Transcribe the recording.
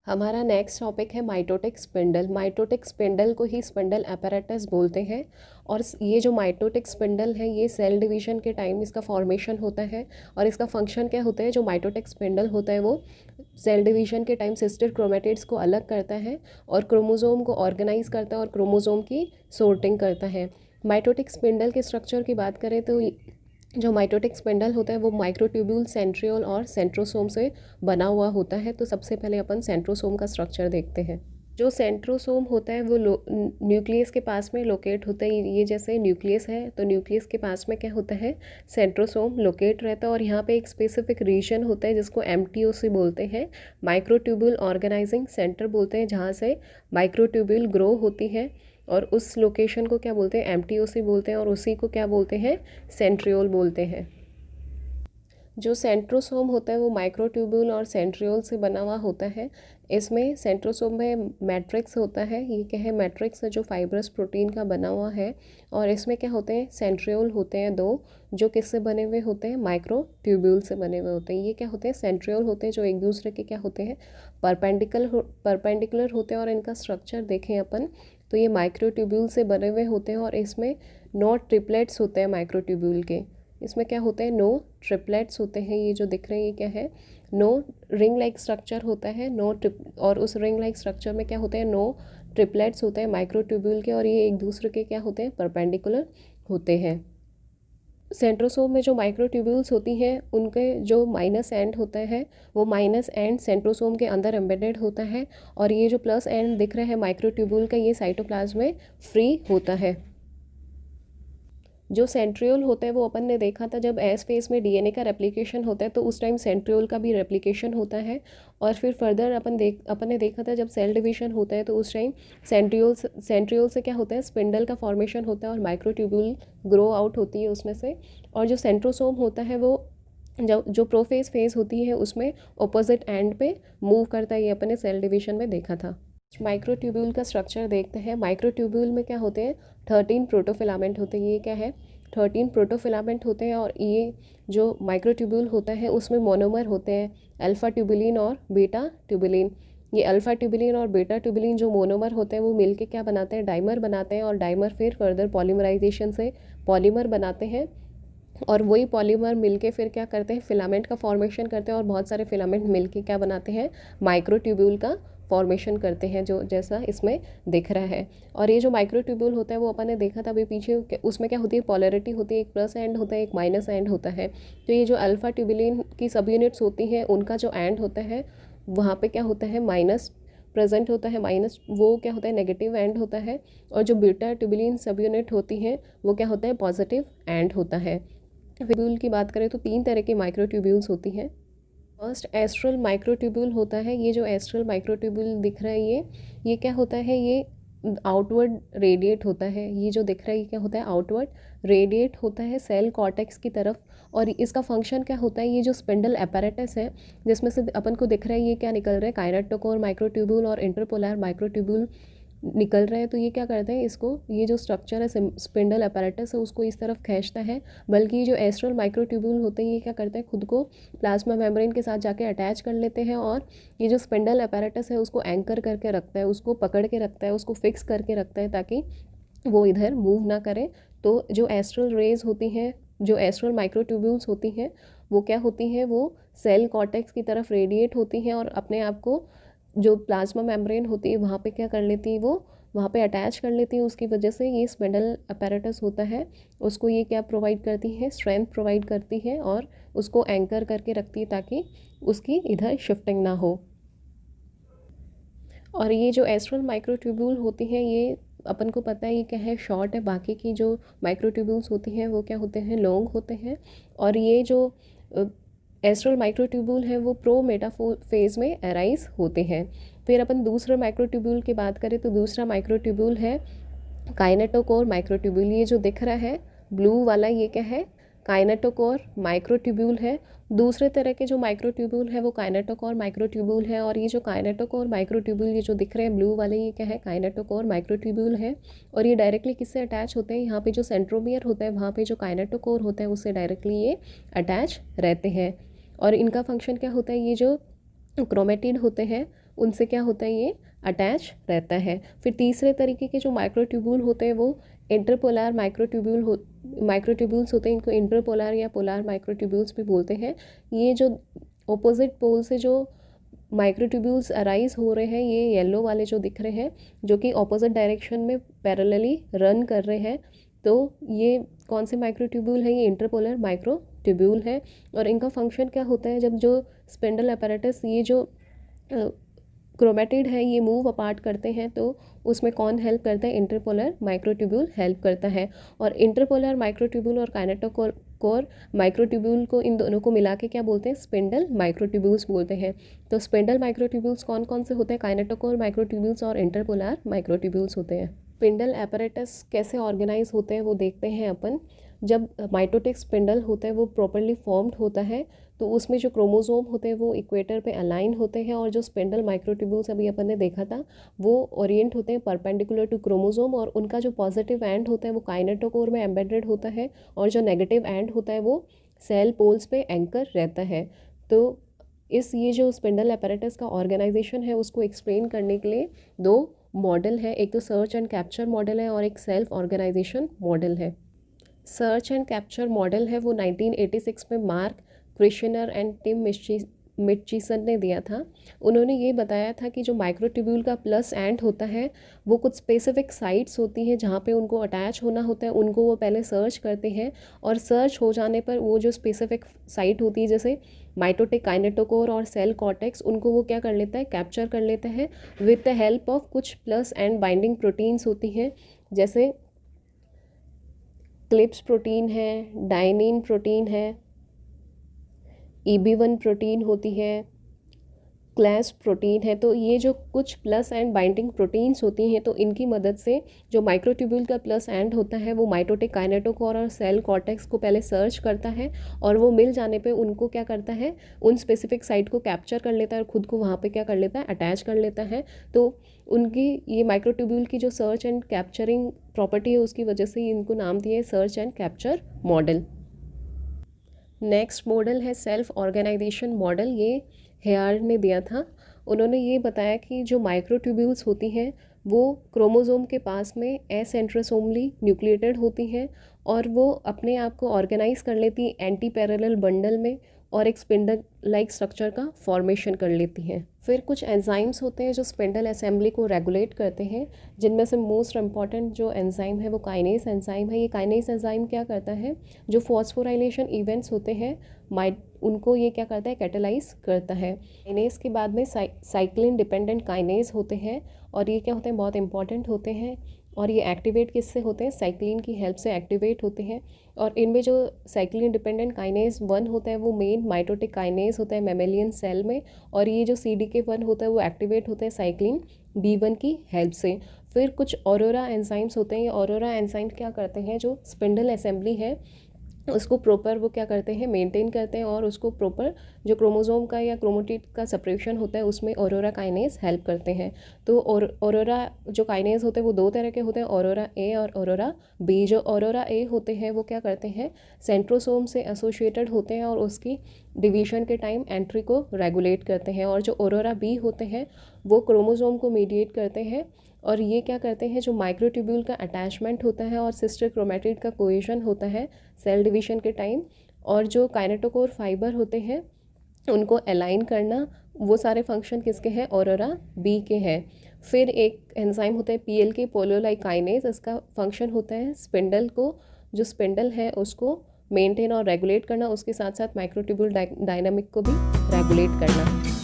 हमारा next topic है mitotic spindle. Mitotic spindle को ही स्पिंडल apparatus बोलते हैं। और ये जो माइटोटिक स्पिंडल है ये सेल डिवीजन के टाइम इसका फॉर्मेशन होता है। और इसका फंक्शन क्या होता है, जो माइटोटिक स्पिंडल होता है वो सेल डिवीजन के टाइम सिस्टर क्रोमेटिड्स को अलग करता है और क्रोमोसोम को ऑर्गेनाइज करता है और क्रोमोसोम की सोर्टिंग करता है। माइटोटिक स्पिंडल के स्ट्रक्चर की बात करें तो जो माइटोटिक स्पिंडल होता है वो माइक्रोट्यूब्यूल, सेंट्रियोल और सेंट्रोसोम से बना हुआ होता है। तो सबसे पहले अपन सेंट्रोसोम का स्ट्रक्चर देखते हैं। जो सेंट्रोसोम होता है वो न्यूक्लियस के पास में लोकेट होता है। ये जैसे न्यूक्लियस है तो न्यूक्लियस के पास में क्या होता है, सेंट्रोसोम लोकेट रहता है। और यहाँ पे एक स्पेसिफिक रीजन होता है जिसको MTOC बोलते हैं, माइक्रोट्यूब्यूल ऑर्गेनाइजिंग सेंटर बोलते हैं, जहाँ से माइक्रोट्यूब्यूल ग्रो होती है। और उस लोकेशन को क्या बोलते हैं, MTOC बोलते हैं। और उसी को क्या बोलते हैं, सेंट्रियोल बोलते हैं। जो सेंट्रोसोम होता है वो माइक्रोट्यूब्यूल और सेंट्रियोल से बना हुआ होता है। इसमें सेंट्रोसोम में मैट्रिक्स होता है, ये क्या है, मैट्रिक्स है जो फाइब्रस प्रोटीन का बना हुआ है। और इसमें क्या होते हैं, सेंट्रियोल होते हैं दो, जो किससे बने हुए होते हैं, माइक्रोट्यूब्यूल से बने हुए होते हैं। ये क्या होते हैं, सेंट्रियोल होते हैं, जो एक दूसरे के क्या होते हैं, परपेंडिकुलर होते हैं। और इनका स्ट्रक्चर देखें अपन तो ये माइक्रोट्यूब्यूल से बने हुए होते हैं। और इसमें 9 ट्रिपलेट्स होते हैं माइक्रोट्यूब्यूल के। इसमें क्या होते हैं, 9 ट्रिपलेट्स होते हैं। ये जो दिख रहे हैं ये क्या है, 9 रिंग लाइक स्ट्रक्चर होता है, 9 और उस रिंग लाइक स्ट्रक्चर में क्या होते हैं, 9 ट्रिपलेट्स होते हैं माइक्रोट्यूब्यूल के। और ये एक दूसरे के क्या होते हैं, परपेंडिकुलर होते हैं। सेंट्रोसोम में जो माइक्रोट्यूब्यूल्स होती हैं उनके जो माइनस एंड होता है वो माइनस एंड सेंट्रोसोम के अंदर एम्बेडेड होता है। और ये जो प्लस एंड दिख रहा है माइक्रोट्यूब्यूल का, ये साइटोप्लाज्म में फ्री होता है। जो सेंट्रियोल होता है वो अपन ने देखा था जब एस फेज में DNA का रेप्लिकेशन होता है तो उस टाइम सेंट्रियोल का भी रेप्लिकेशन होता है। और फिर फर्दर अपन ने देखा था जब सेल डिवीजन होता है तो उस टाइम सेंट्रियोल से क्या होता है, स्पिंडल का फॉर्मेशन होता है और माइक्रोट्यूब्यूल ग्रो आउट होती है उसमें से। और जो सेंट्रोसोम होता है वो जो प्रोफेज फेज होती है उसमें ऑपोजिट एंड पे मूव करता है। ये अपन ने सेल डिवीजन में देखा था। माइक्रोट्यूब्यूल का स्ट्रक्चर देखते हैं। माइक्रोट्यूब्यूल में क्या होते हैं, 13 प्रोटोफिलामेंट होते हैं। ये क्या है, 13 प्रोटोफिलामेंट होते हैं। और ये जो माइक्रोट्यूब्यूल होता है उसमें मोनोमर होते हैं, अल्फा ट्यूबुलिन और बीटा ट्यूबुलिन। ये अल्फा ट्यूबुलिन और बीटा ट्यूबुलिन जो मोनोमर होते हैं वो मिलके क्या बनाते हैं, डाइमर बनाते हैं। और डाइमर फिर फर्दर पॉलीमराइजेशन से पॉलीमर बनाते हैं। और वही पॉलीमर मिलके फिर क्या करते हैं, फिलामेंट का फॉर्मेशन करते हैं। और बहुत सारे फिलामेंट मिलके क्या बनाते हैं, माइक्रोट्यूब्यूल का फॉर्मेशन करते हैं, जो जैसा इसमें दिख रहा है। और ये जो माइक्रोट्यूब्यूल होता है वो अपन ने देखा था अभी पीछे, उसमें क्या होती है, पोलैरिटी होती है, एक प्लस एंड होता है, एक माइनस एंड होता है। तो ये जो अल्फा ट्यूबुलिन की सब यूनिट्स होती हैं उनका जो एंड होता है वहाँ पे क्या होता है, माइनस प्रेजेंट होता है, माइनस वो क्या होता है, नेगेटिव एंड होता है। और जो बीटा ट्यूबुलिन सब यूनिट होती हैं वो क्या होता है, पॉजिटिव एंड होता है। ट्यूब्यूल की बात करें तो 3 तरह की माइक्रोट्यूब्यूल्स होती हैं। फर्स्ट एस्ट्रल माइक्रोट्यूब्यूल होता है। ये जो एस्ट्रल माइक्रोट्यूब्यूल दिख रहा है ये क्या होता है, ये आउटवर्ड रेडिएट होता है। ये जो दिख रहा है ये क्या होता है, आउटवर्ड रेडिएट होता है सेल कॉर्टेक्स की तरफ। और इसका फंक्शन क्या होता है, ये जो स्पिंडल apparatus है जिसमें से अपन को दिख रहा है ये क्या निकल रहा है, काइनेटोकोर माइक्रोट्यूब्यूल और इंटरपोलर माइक्रोट्यूब्यूल निकल रहे हैं। तो ये क्या करते हैं, इसको ये जो स्ट्रक्चर है स्पिंडल apparatus है उसको इस तरफ खींचता है। बल्कि जो एस्ट्रल माइक्रोट्यूब्यूल होते हैं ये क्या करते हैं, खुद को प्लाज्मा मेम्ब्रेन के साथ जाके अटैच कर लेते हैं। और ये जो स्पिंडल apparatus है उसको एंकर करके रखता है, उसको पकड़ के रखता है, उसको फिक्स करके रखता है ताकि वो इधर मूव ना करे। तो जो एस्ट्रल रेज होती हैं, जो एस्ट्रल माइक्रोट्यूब्यूल्स होती हैं वो क्या होती हैं, वो सेल कॉर्टेक्स की तरफ रेडिएट होती हैं और अपने आप को जो प्लाज्मा मेम्ब्रेन होती है वहाँ पे क्या कर लेती है, वो वहाँ पे अटैच कर लेती है। उसकी वजह से ये स्पिंडल apparatus होता है उसको ये क्या प्रोवाइड करती है, स्ट्रेंथ प्रोवाइड करती है और उसको एंकर करके रखती है ताकि उसकी इधर शिफ्टिंग ना हो। और ये जो एस्ट्रल माइक्रोट्यूब्यूल होती हैं ये अपन को पता है ये क्या है, शॉर्ट है। बाकी की जो माइक्रोट्यूब्यूल्स होती हैं वो क्या होते हैं, लॉन्ग होते हैं। और ये जो एस्ट्रल माइक्रोट्यूब्यूल है वो प्रो मेटाफेज में अराइज होते हैं। फिर अपन दूसरे माइक्रोट्यूब्यूल की बात करें तो दूसरा माइक्रोट्यूब्यूल है काइनेटोकोर माइक्रोट्यूब्यूल। ये जो दिख रहा है ब्लू वाला ये क्या है, काइनेटोकोर माइक्रोट्यूब्यूल है। दूसरे तरह के जो माइक्रोट्यूब्यूल है वो काइनेटोकोर माइक्रोट्यूब्यूल है। और ये जो काइनेटोकोर माइक्रोट्यूब्यूल ये जो दिख रहे हैं ब्लू वाले ये क्या है, काइनेटोकोर माइक्रोट्यूब्यूल है। और ये डायरेक्टली किससे अटैच होते हैं, यहाँ पे जो सेंट्रोमियर होता है वहाँ पे जो काइनेटोकोर होता है उससे डायरेक्टली ये अटैच रहते हैं। और इनका फंक्शन क्या होता है, ये जो क्रोमेटिड होते हैं उनसे क्या होता है, ये अटैच रहता है। फिर तीसरे तरीके के जो माइक्रोट्यूब्यूल होते हैं वो इंटरपोलर माइक्रोट्यूब्यूल्स होते हैं। इनको इंटरपोलर या पोलर माइक्रोट्यूब्यूल्स भी बोलते हैं। ये जो ऑपोजिट पोल से जो माइक्रोट्यूब्यूल्स अराइज हो रहे हैं, ये येलो वाले जो दिख रहे हैं, जो कि ऑपोजिट डायरेक्शन में पैरेलली रन कर रहे हैं, तो ये कौन से माइक्रोट्यूब्यूल है, ये इंटरपोलर माइक्रोट्यूब्यूल है। और इनका फंक्शन क्या होता है, जब जो स्पिंडल apparatus ये जो क्रोमेटिड है ये मूव अपार्ट करते हैं, तो उसमें कौन हेल्प करता है, इंटरपोलर माइक्रोट्यूब्यूल हेल्प करता है। और इंटरपोलर माइक्रोट्यूब्यूल और काइनेटोकोर माइक्रोट्यूब्यूल को, इन दोनों को मिला के क्या बोलते हैं, स्पिंडल माइक्रोट्यूब्यूल्स बोलते हैं। तो स्पिंडल माइक्रोट्यूब्यूल्स कौन कौन से होते हैं, काइनेटोकोर माइक्रोट्यूब्यूल्स और इंटरपोलर माइक्रोट्यूब्यूल्स होते हैं। स्पिंडल apparatus कैसे ऑर्गेनाइज होते हैं वो देखते हैं अपन। जब माइटोटिक स्पिंडल होता है वो प्रॉपरली फॉर्म्ड होता है, तो उसमें जो क्रोमोसोम होते हैं वो इक्वेटर पे अलाइन होते हैं, और जो स्पिंडल माइक्रोट्यूब्यूल्स अभी अपन ने देखा था वो ओरिएंट होते हैं परपेंडिकुलर टू क्रोमोसोम, और उनका जो पॉजिटिव एंड होता है वो काइनेटोकोर में एम्बेडेड होता है, और जो नेगेटिव एंड होता है वो सेल पोल्स पे एंकर रहता है। तो ये जो स्पिंडल apparatus का ऑर्गेनाइजेशन है उसको एक्सप्लेन करने के लिए दो मॉडल है, एक तो सर्च एंड कैप्चर मॉडल है और एक सेल्फ ऑर्गेनाइजेशन मॉडल है। सर्च एंड कैप्चर मॉडल है वो 1986 में मार्क क्रिशनर एंड टिम मिटचिसन ने दिया था। उन्होंने ये बताया था कि जो माइक्रोट्यूब्यूल का प्लस एंड होता है वो कुछ स्पेसिफिक साइट्स होती हैं जहाँ पे उनको अटैच होना होता है, उनको वो पहले सर्च करते हैं, और सर्च हो जाने पर वो जो स्पेसिफिक साइट होती है, जैसे माइटोटिक, काइनेटोकोर और सेल कॉर्टेक्स, उनको वो क्या कर लेता है, कैप्चर कर लेता है विद द हेल्प ऑफ कुछ प्लस एंड बाइंडिंग प्रोटीन्स होती हैं, जैसे क्लिप्स प्रोटीन है, डाइनिन प्रोटीन है, EB1 प्रोटीन होती है, क्लास प्रोटीन है। तो ये जो कुछ प्लस एंड बाइंडिंग प्रोटीन्स होती हैं, तो इनकी मदद से जो माइक्रोट्यूब्यूल का प्लस एंड होता है वो माइटोटिक, काइनेटोकोर और सेल कॉर्टेक्स को पहले सर्च करता है, और वो मिल जाने पे उनको क्या करता है, उन स्पेसिफिक साइट को कैप्चर कर लेता है और ख़ुद को वहाँ पे क्या कर लेता है, अटैच कर लेता है। तो उनकी ये माइक्रोट्यूब्यूल की जो सर्च एंड कैप्चरिंग प्रॉपर्टी है उसकी वजह से इनको नाम दिया है search and capture model. Next model है सेल्फ ऑर्गेनाइजेशन मॉडल, ये हेयर ने दिया था। उन्होंने ये बताया कि जो माइक्रोट्यूब्यूल्स होती हैं वो क्रोमोसोम के पास में एसेंट्रोसोमली न्यूक्लिएटेड होती हैं, और वो अपने आप को ऑर्गेनाइज कर लेती एंटी पैरेलल बंडल में, और एक स्पिंडल लाइक स्ट्रक्चर का फॉर्मेशन कर लेती हैं। फिर कुछ एंजाइम्स होते हैं जो स्पिंडल असेंबली को रेगुलेट करते हैं, जिनमें से मोस्ट इम्पॉर्टेंट जो एंजाइम है वो काइनेस एंजाइम है। ये काइनेस एंजाइम क्या करता है, जो फॉस्फोराइलेशन इवेंट्स होते हैं उनको ये क्या करता है, कैटेलाइज करता है। काइनेस के बाद में साइक्लिन डिपेंडेंट काइनेस होते हैं, और ये क्या होते हैं, बहुत इंपॉर्टेंट होते हैं, और ये एक्टिवेट किससे होते हैं, साइक्लिन की हेल्प से एक्टिवेट होते हैं। और इनमें जो साइक्लिन डिपेंडेंट काइनेस 1 होता है वो मेन माइटोटिक काइनेस होता है मैमेलियन सेल में, और ये जो CDK1 होता है वो एक्टिवेट होता है साइक्लिन B1 की हेल्प से। फिर कुछ ऑरोरा एंजाइम्स होते हैं। ये ऑरोरा एंजाइम क्या करते हैं, जो स्पिंडल असेंबली है उसको प्रॉपर वो क्या करते हैं, मेंटेन करते हैं, और उसको प्रॉपर जो क्रोमोसोम का या क्रोमेटिड का सेपरेशन होता है उसमें ऑरोरा काइनेस हेल्प करते हैं। तो ऑरोरा जो काइनेस होते हैं वो 2 तरह के होते हैं, ऑरोरा A और ऑरोरा B। जो ऑरोरा A होते हैं वो क्या करते हैं, सेंट्रोसोम से एसोसिएटेड होते हैं और उसकी डिवीजन के टाइम एंट्री को रेगुलेट करते हैं। और जो ऑरोरा B होते हैं वो क्रोमोसोम को मीडिएट करते हैं, और ये क्या करते हैं, जो माइक्रोट्यूब्यूल का अटैचमेंट होता है और सिस्टर क्रोमेटिड का कोहेजन होता है सेल डिवीजन के टाइम, और जो काइनेटोकोर फाइबर होते हैं उनको अलाइन करना, वो सारे फंक्शन किसके हैं, ऑरोरा B के हैं। फिर एक एंजाइम होता है PLK पोलोलाइकाइनेज, इसका फंक्शन होता है स्पिंडल को, जो स्पिंडल है उसको मेंटेन और रेगुलेट करना, उसके साथ साथ माइक्रोट्यूब्यूल डायनामिक को भी रेगुलेट करना।